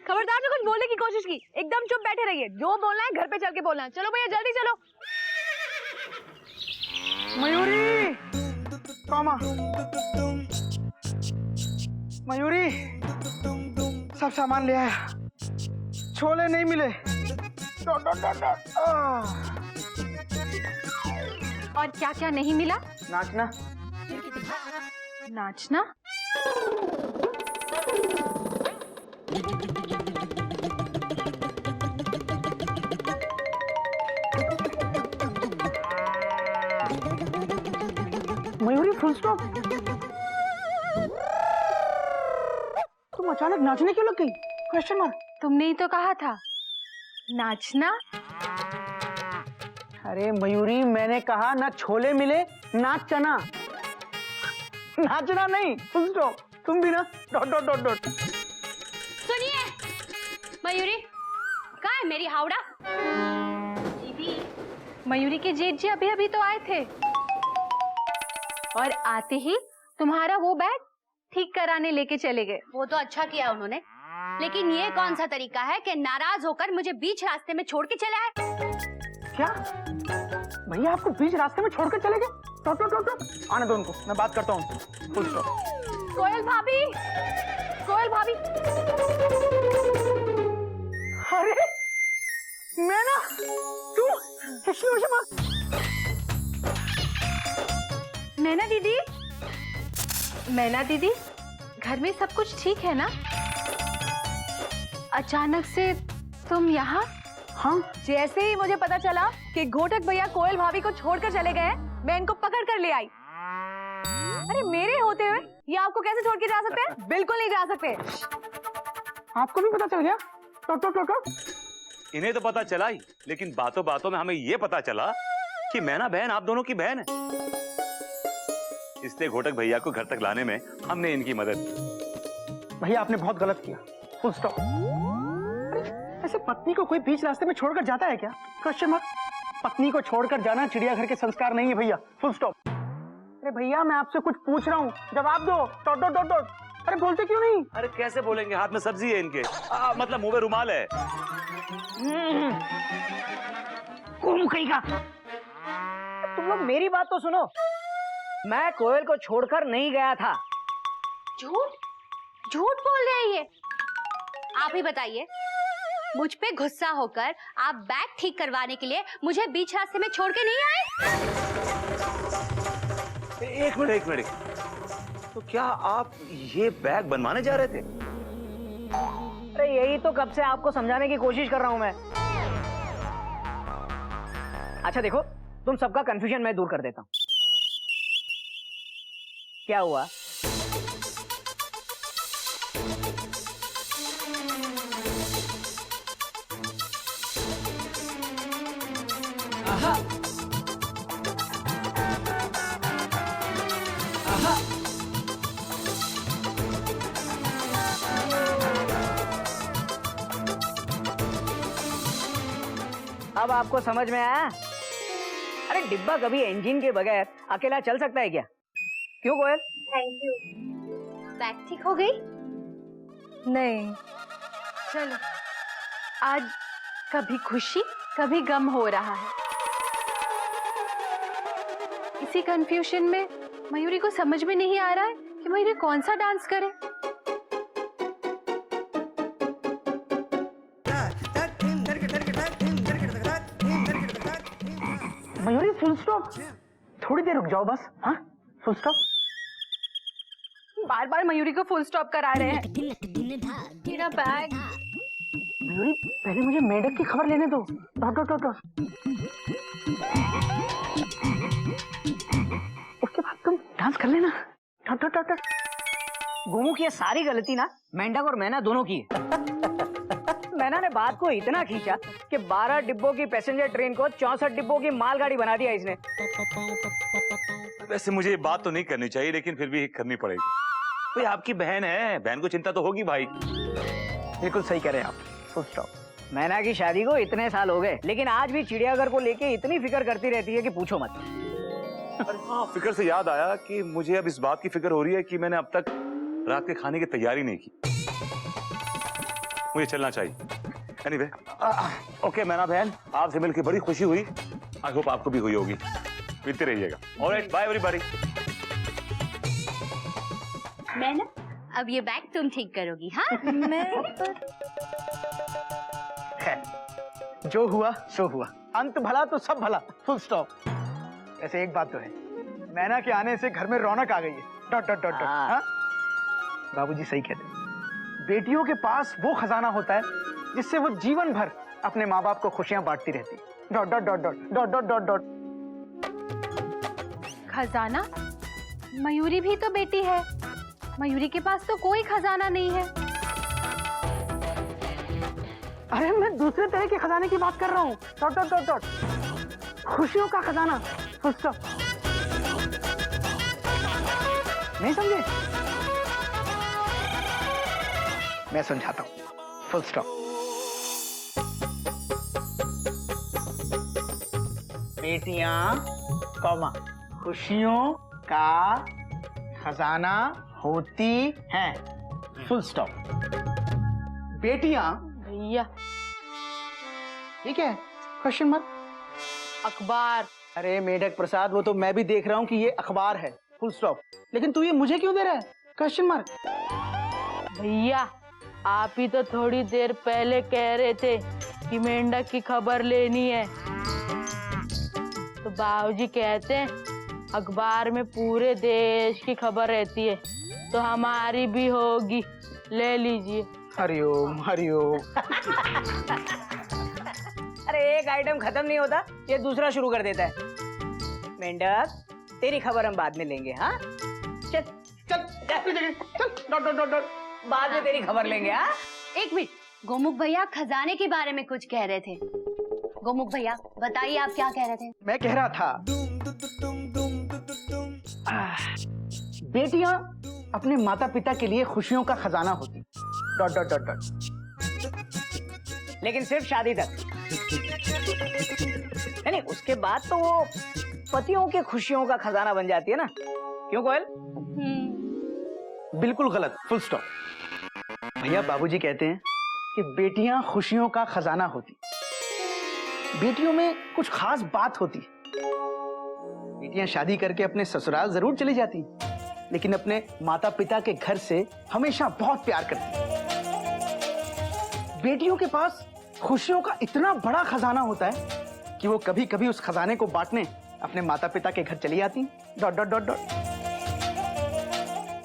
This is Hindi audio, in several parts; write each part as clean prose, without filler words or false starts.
खबरदार जो कुछ बोलने की कोशिश की, एकदम चुप बैठे रहिए। जो बोलना है घर पे चल के बोलना है। चलो भैया जल्दी चलो। मयूरी, मामा, मयूरी, सब सामान ले आया। छोले नहीं मिले। और क्या क्या नहीं मिला? नाचना। नाचना? Mayuri, full stop. तुम अचानक नाचने क्यों लग गई? Question mark. तुमने ही तो कहा था नाचना। अरे मयूरी, मैंने कहा ना छोले मिले ना चना। नाचना नहीं, फुल स्टॉप। तुम भी ना डॉट डॉट डॉट डॉट। सुनिए मयूरी, कहाँ है मेरी हावड़ा? दीदी, मयूरी के जेठ जी अभी अभी तो आए थे और आते ही तुम्हारा वो बैग ठीक कराने लेके चले गए। वो तो अच्छा किया उन्होंने, लेकिन ये कौन सा तरीका है कि नाराज होकर मुझे बीच रास्ते में छोड़ के चले आए? क्या भैया आपको बीच रास्ते में छोड़कर चले गए? Taught taught taught taught. आने दो उनको, मैं बात करता हूँ। Full stop. कोयल भाभी, कोयल भाभी। अरे मैना, तू मैना दीदी, मैना दीदी, घर में सब कुछ ठीक है ना? अचानक से तुम यहाँ? हाँ, जैसे ही मुझे पता चला कि घोटक भैया कोयल भाभी को छोड़कर चले गए, मैं इनको पकड़ कर ले आई। अरे मेरे होते हुए ये आपको कैसे छोड़ के जा सकते हैं? बिल्कुल नहीं जा सकते। आपको भी पता चल गया? Taught taught taught taught. इन्हें तो पता चला ही, लेकिन बातों बातों में हमें ये पता चला कि मैना बहन आप दोनों की बहन है। इसलिए घोटक भैया को घर तक लाने में हमने इनकी मदद की। भैया आपने बहुत गलत किया। Full stop. ऐसे पत्नी को कोई बीच रास्ते में छोड़कर जाता है क्या? Question mark. पत्नी को छोड़कर जाना चिड़ियाघर के संस्कार नहीं है भैया। Full stop. अरे भैया मैं आपसे कुछ पूछ रहा हूँ, जवाब दो। Dot dot dot dot. अरे बोलते क्यों नहीं? अरे कैसे बोलेंगे, हाथ में सब्जी है इनके। मतलब मुंह में रुमाल है। कहीं का। तुम लोग मेरी बात तो सुनो। मैं कोयल को छोड़कर नहीं गया था। झूठ झूठ बोल रहे हैं ये। आप ही बताइए, मुझ पे गुस्सा होकर आप बैग ठीक करवाने के लिए मुझे बीच रास्ते में छोड़ के नहीं आए? एक मिनट एक मिनट, तो क्या आप ये बैग बनवाने जा रहे थे? अरे यही तो कब से आपको समझाने की कोशिश कर रहा हूं मैं। अच्छा देखो, तुम सबका कंफ्यूजन मैं दूर कर देता हूं। क्या हुआ? अब आपको समझ में आया? अरे डिब्बा कभी इंजन के बगैर अकेला चल सकता है क्या? क्यों कोयल? Thank you. बैग ठीक हो गई? नहीं, चलो आज कभी खुशी कभी गम हो रहा है। इसी कंफ्यूजन में मयूरी को समझ में नहीं आ रहा है कि मयूरी कौन सा डांस करे। Mayuri full stop. थोड़ी देर रुक जाओ बस। हाँ फुल स्टॉप। बार बार मयूरी को फुल स्टॉप करा रहे हैं। मेरा बैग। मयूरी पहले मुझे मेढक की खबर लेने दो। Dot dot dot dot. उसके बाद तुम डांस कर लेना। Dot dot dot dot. Gomu की ये सारी गलती ना मेंढक और मैना दोनों की है। मैना ने बात को इतना खींचा कि 12 डिब्बों की पैसेंजर ट्रेन को 64 डिब्बों की मालगाड़ी बना दिया इसने। वैसे मुझे ये बात तो नहीं करनी चाहिए, लेकिन फिर भी करनी पड़ेगी। भाई आपकी बहन है, बहन को चिंता तो होगी भाई। बिल्कुल सही कह रहे हैं आप। Full stop. मैना की शादी को इतने साल हो गए, लेकिन आज भी चिड़ियाघर को लेके इतनी फिक्र करती रहती है कि पूछो मत। हाँ, फिक्र से याद आया कि मुझे अब इस बात की फिक्र हो रही है कि मैंने अब तक रात के खाने की तैयारी नहीं की। मुझे चलना चाहिए। एनीवे, ओके मैना बहन, आपसे मिलकर बड़ी खुशी हुई। आई होप आपको भी हुई होगी। मिलते रहिएगा। Alright, bye everybody. मैना, अब ये बैग तुम ठीक करोगी, हाँ? खैर, जो हुआ सो हुआ, अंत भला तो सब भला, फुल स्टॉप। ऐसे एक बात तो है, मैना के आने से घर में रौनक आ गई है। Dot dot dot dot. हाँ? बाबूजी सही कहते हैं, बेटियों के पास वो खजाना होता है जिससे वो जीवन भर अपने माँ बाप को खुशियां बांटती रहती। Dot dot dot dot dot dot dot dot. खजाना? मयूरी भी तो बेटी है, मयूरी के पास तो कोई खजाना नहीं है। अरे मैं दूसरे तरह के खजाने की बात कर रहा हूँ। Dot dot dot dot. खुशियों का खजाना। Full stop. नहीं समझे? मैं समझाता हूँ। Full stop. बेटियां, कॉमा, खुशियों का खजाना होती हैं। Full stop. बेटियां, भैया, ठीक है, क्वेश्चन मार्क। अखबार। अरे मेढक प्रसाद, वो तो मैं भी देख रहा हूँ कि ये अखबार है। Full stop. लेकिन तू ये मुझे क्यों दे रहा है? Question mark. भैया, आप ही तो थोड़ी देर पहले कह रहे थे कि मेंढक की खबर लेनी है, तो बाबूजी कहते हैं अखबार में पूरे देश की खबर रहती है, तो हमारी भी होगी, ले लीजिए। हरिओम हरिओम। अरे एक आइटम खत्म नहीं होता, ये दूसरा शुरू कर देता है। मेंढक, तेरी खबर हम बाद में लेंगे, हाँ? चल चल चल डॉट डॉट डॉट डॉट। बाद में तेरी खबर लेंगे, हाँ? एक मिनट, गोमुख भैया खजाने के बारे में कुछ कह रहे थे। गोमुख भैया, बताइए आप क्या कह रहे थे? मैं कह रहा था, बेटियां अपने माता पिता के लिए खुशियों का खजाना होती। Dot dot dot dot. लेकिन सिर्फ शादी तक। नहीं, उसके बाद तो वो पतियों के खुशियों का खजाना बन जाती है ना? क्यों कोयल? बिल्कुल गलत। Full stop. भैया, बाबूजी कहते हैं कि बेटियां खुशियों का खजाना होती। बेटियों में कुछ खास बात होती है। बेटियां शादी करके अपने ससुराल जरूर चली जाती, लेकिन अपने माता पिता के घर से हमेशा बहुत प्यार करती। बेटियों के पास खुशियों का इतना बड़ा खजाना होता है कि वो कभी कभी उस खजाने को बांटने अपने माता पिता के घर चली जाती। Dot dot dot dot.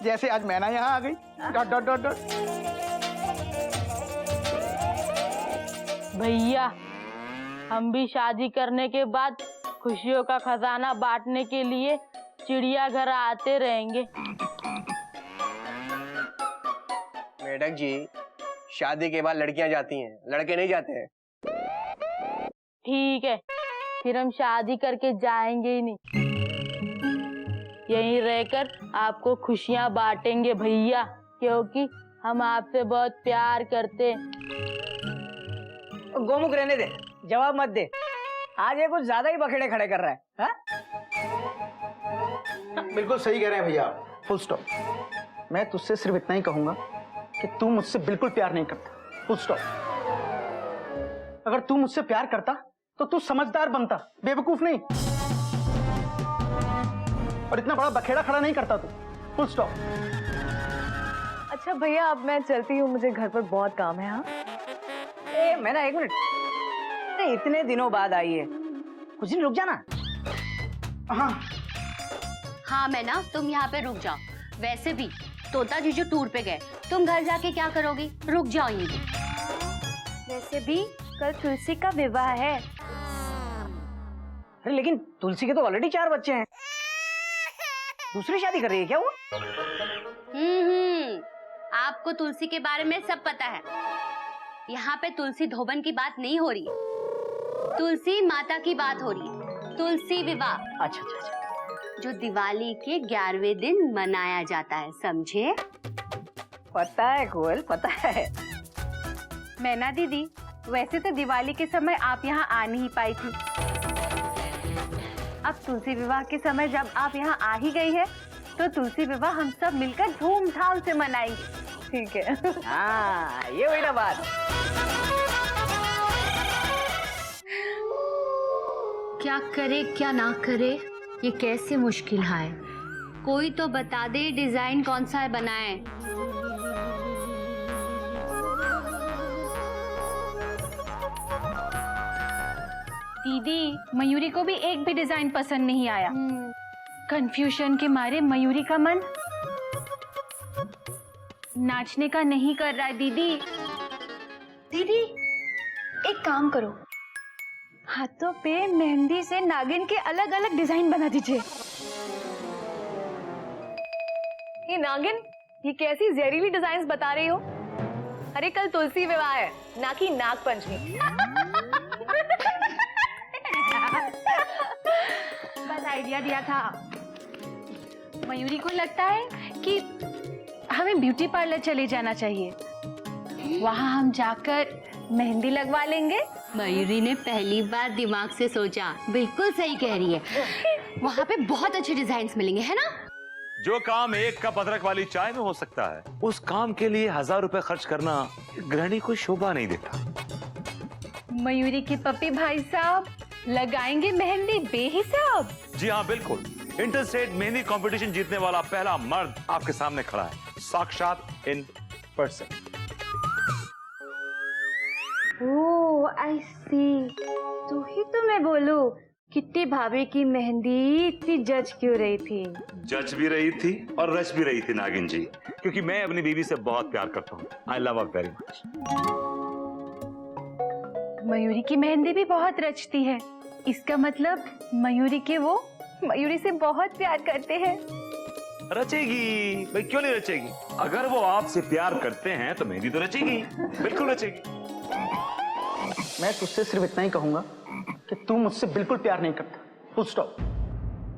जैसे आज मैना यहाँ आ गई। Dot dot dot dot. भैया, हम भी शादी करने के बाद खुशियों का खजाना बांटने के लिए चिड़ियाघर आते रहेंगे। मेढक जी, शादी के बाद लड़कियां जाती हैं, लड़के नहीं जाते हैं। ठीक है, फिर हम शादी करके जाएंगे ही नहीं, यहीं रहकर आपको खुशियां बांटेंगे भैया, क्योंकि हम आपसे बहुत प्यार करते हैं। गोमुख रहने दे, जवाब मत दे। आज ये कुछ ज्यादा ही बखेड़े खड़े कर रहा है, हाँ? बिल्कुल सही कह रहे हैं भैया। Full stop. मैं तुझसे सिर्फ इतना ही कहूंगा कि तू मुझसे बिल्कुल प्यार नहीं करता। Full stop. अगर तू मुझसे प्यार करता तो तू समझदार बनता, बेवकूफ नहीं। और इतना बड़ा बखेड़ा खड़ा नहीं करता तू। Full stop. अच्छा भैया, अब मैं चलती हूँ, मुझे घर पर बहुत काम है। हाँ, मैंने एक मिनट, अरे इतने दिनों बाद आई है, कुछ दिन रुक जाना। हाँ हाँ मैना, तुम यहाँ पे रुक जाओ। वैसे भी तोता जीजू टूर पे गए, तुम घर जाके क्या करोगी? रुक जाओ यहीं पे। वैसे भी कल तुलसी का विवाह है। अरे लेकिन तुलसी के तो ऑलरेडी 4 बच्चे हैं, दूसरी शादी कर रही है क्या वो? आपको तुलसी के बारे में सब पता है। यहाँ पे तुलसी धोबन की बात नहीं हो रही है, तुलसी माता की बात हो रही है। तुलसी विवाह, अच्छा अच्छा अच्छा, जो दिवाली के 11वें दिन मनाया जाता है, समझे? पता है कोयल, पता है। मैना दीदी, वैसे तो दिवाली के समय आप यहाँ आ नहीं पाई थी, अब तुलसी विवाह के समय जब आप यहाँ आ ही गई है, तो तुलसी विवाह हम सब मिलकर धूमधाम से मनाएंगे। ठीक है। हाँ, ये हुई ना बात। क्या करे क्या ना करे, ये कैसे मुश्किल है। कोई तो बता दे डिजाइन कौन सा है बनाए। दीदी, मयूरी को भी एक भी डिजाइन पसंद नहीं आया। कंफ्यूजन के मारे मयूरी का मन नाचने का नहीं कर रहा है। दीदी दीदी एक काम करो, हाथों पे मेहंदी से नागिन के अलग अलग डिजाइन बना दीजिए। ये नागिन, ये कैसी जहरीली डिजाइन्स बता रही हो? अरे कल तुलसी विवाह है, ना कि नाग पंचमी। बस आइडिया दिया था। मयूरी को लगता है कि हमें ब्यूटी पार्लर चले जाना चाहिए, वहां हम जाकर मेहंदी लगवा लेंगे। मयूरी ने पहली बार दिमाग से सोचा, बिल्कुल सही कह रही है। वहाँ पे बहुत अच्छे डिजाइन्स मिलेंगे, है ना? जो काम एक कप अदरक वाली चाय में हो सकता है, उस काम के लिए 1000 रुपए खर्च करना गृहिणी को शोभा नहीं देता। मयूरी के पप्पी भाई साहब लगाएंगे मेहंदी बेहिसाब। जी हाँ, बिल्कुल। इंटर स्टेट मेहंदी कंपटीशन जीतने वाला पहला मर्द आपके सामने खड़ा है, साक्षात इन पर्सन। ओह आई सी, तो ही तो मैं बोलूं किट्टी भाभी की मेहंदी इतनी जज क्यों रही थी। जज भी रही थी और रच भी रही थी नागिन जी, क्योंकि मैं अपनी बीवी से बहुत प्यार करता हूँ। I love her very much. Mayuri की मेहंदी भी बहुत रचती है, इसका मतलब मयूरी के वो मयूरी से बहुत प्यार करते हैं। रचेगी भाई, क्यों नहीं रचेगी? अगर वो आपसे प्यार करते हैं तो मेहंदी तो रचेगी, बिल्कुल रचेगी। मैं तुझसे सिर्फ इतना ही कहूंगा कि तू मुझसे बिल्कुल प्यार नहीं करता, फुल स्टॉप।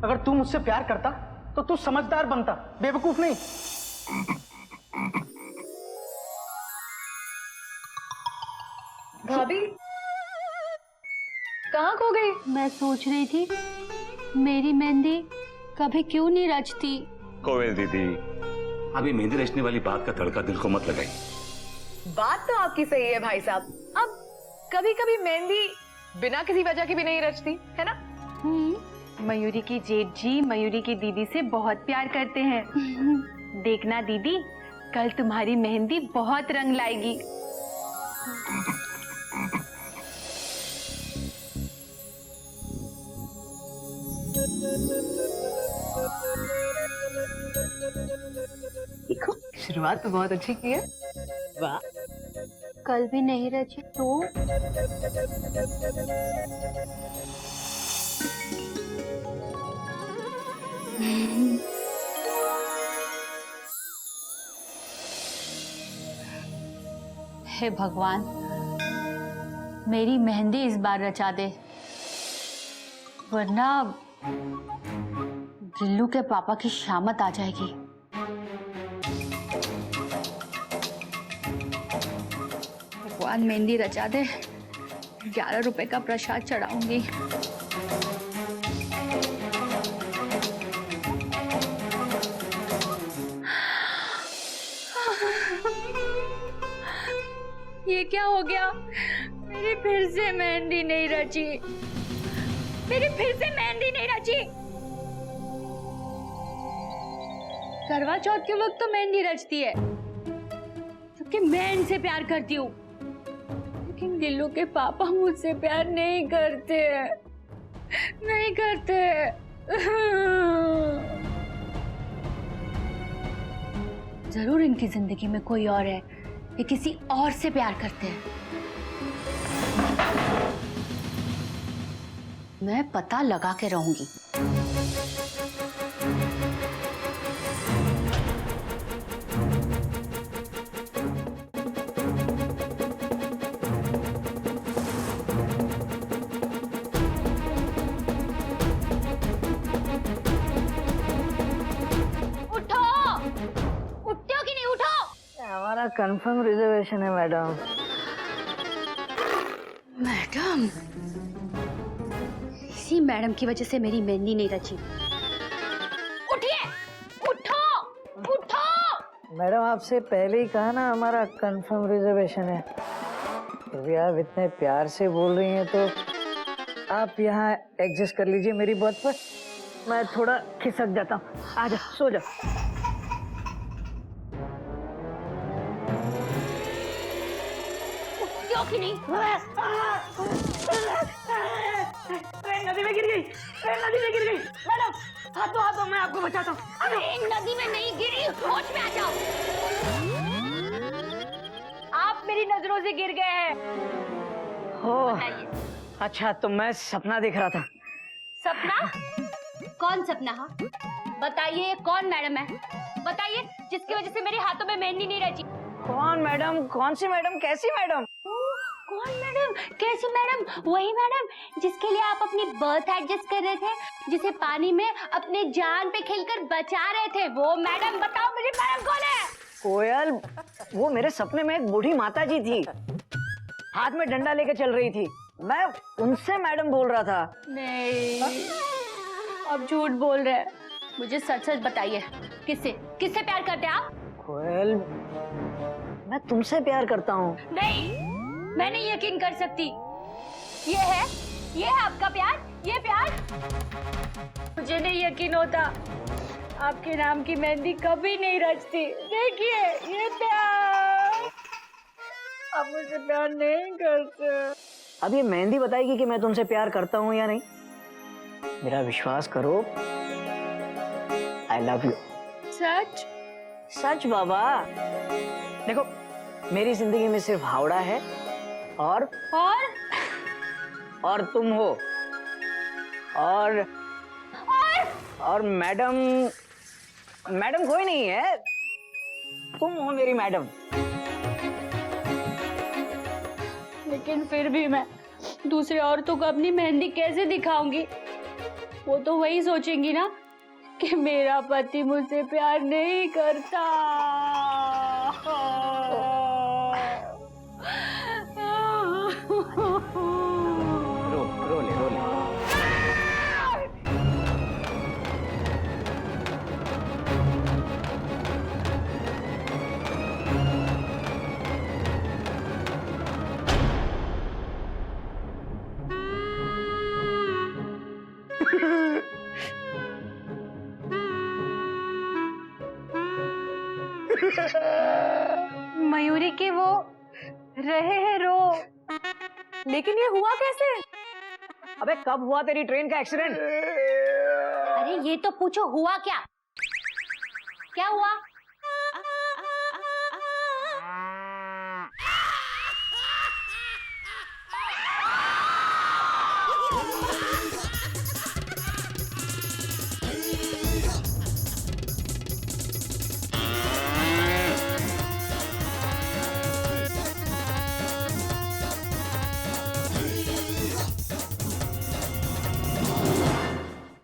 अगर तू मुझसे प्यार करता तो तू समझदार बनता, बेवकूफ नहीं। भाभी कहाँ खो गई? मैं सोच रही थी मेरी मेहंदी कभी क्यों नहीं रचती। कोयल दीदी, अभी मेहंदी रचने वाली बात का तड़का दिल को मत लगाई। बात तो आपकी सही है भाई साहब। अब कभी कभी मेहंदी बिना किसी वजह की भी नहीं रचती, है ना? मयूरी की जेठ जी मयूरी की दीदी से बहुत प्यार करते हैं। देखना दीदी, कल तुम्हारी मेहंदी बहुत रंग लाएगी। देखो, शुरुआत तो बहुत अच्छी की है। वाह। कल भी नहीं रची तो? हे भगवान, मेरी मेहंदी इस बार रचा दे, वरना गिल्लू के पापा की शामत आ जाएगी। भगवान मेहंदी रचा दे, 11 रुपए का प्रसाद चढ़ाऊंगी। ये क्या हो गया? मेरी फिर से मेहंदी नहीं रची। मेरी फिर से मेहंदी नहीं रची। करवा चौथ के वक्त तो मेहंदी रचती है, क्योंकि मैं इनसे प्यार करती हूँ। लेकिन गिल्लू के पापा मुझसे प्यार नहीं करते, नहीं करते। जरूर इनकी जिंदगी में कोई और है, ये किसी और से प्यार करते हैं। मैं पता लगा के रहूंगी। उठो, उठते हो कि नहीं? उठो। हमारा कंफर्म रिजर्वेशन है मैडम। मैडम, इसी मैडम की वजह से मेरी मेहंदी नहीं रची। उठिए, मैडम आपसे पहले ही कहा ना हमारा कंफर्म रिजर्वेशन है। यदि आप इतने प्यार से बोल रही हैं तो आप यहाँ एडजस्ट कर लीजिए मेरी बात पर। मैं थोड़ा खिसक जाता हूँ। आ जा, सो जा। क्यों कि नहीं? ट्रेन नदी में गिर गई, ट्रेन नदी में गिर गई। मैडम हाथों हाथों मैं आपको बचाता हूँ। अरे नदी में नहीं गिरी, होश में आ जाओ। आप मेरी नजरों से गिर गए हैं। हो अच्छा, तो मैं सपना देख रहा था। सपना? कौन सपना? हाँ बताइए, कौन मैडम है? बताइए, जिसकी वजह से मेरे हाथों में मेहंदी नहीं रहती। कौन मैडम? कौन सी मैडम? कैसी मैडम? कौन मैडम? कैसी मैडम? वही मैडम जिसके लिए आप अपनी बर्थ एडजस्ट कर रहे थे, जिसे पानी में अपने जान पे खेलकर बचा रहे थे, वो मैडम। बताओ मुझे मैडम कौन है? कोयल, वो मेरे सपने में एक बूढ़ी माता जी थी, हाथ में डंडा लेके चल रही थी। मैं उनसे मैडम बोल रहा था। नहीं, अब झूठ बोल रहे हैं। मुझे सच सच बताइए, किससे किससे प्यार करते हैं आप? कोयल, मैं तुमसे प्यार करता हूँ। नहीं, मैं नहीं यकीन कर सकती। ये है आपका प्यार? ये प्यार? मुझे नहीं यकीन होता। आपके नाम की मेहंदी कभी नहीं रचती। देखिए ये प्यार। आप मुझसे प्यार नहीं करते। अब ये मेहंदी बताएगी कि मैं तुमसे प्यार करता हूँ या नहीं। मेरा विश्वास करो, आई लव यू। सच? सच बाबा। देखो, मेरी जिंदगी में सिर्फ हावड़ा है और तुम हो। और मैडम कोई नहीं है, तुम हो मेरी मैडम। लेकिन फिर भी मैं दूसरे औरतों को अपनी मेहंदी कैसे दिखाऊंगी? वो तो वही सोचेंगी ना कि मेरा पति मुझसे प्यार नहीं करता। रो ले। मयूरी के वो रहे हैं रो, लेकिन ये हुआ कैसे? अबे कब हुआ तेरी ट्रेन का एक्सीडेंट? अरे ये तो पूछो, हुआ क्या? क्या हुआ?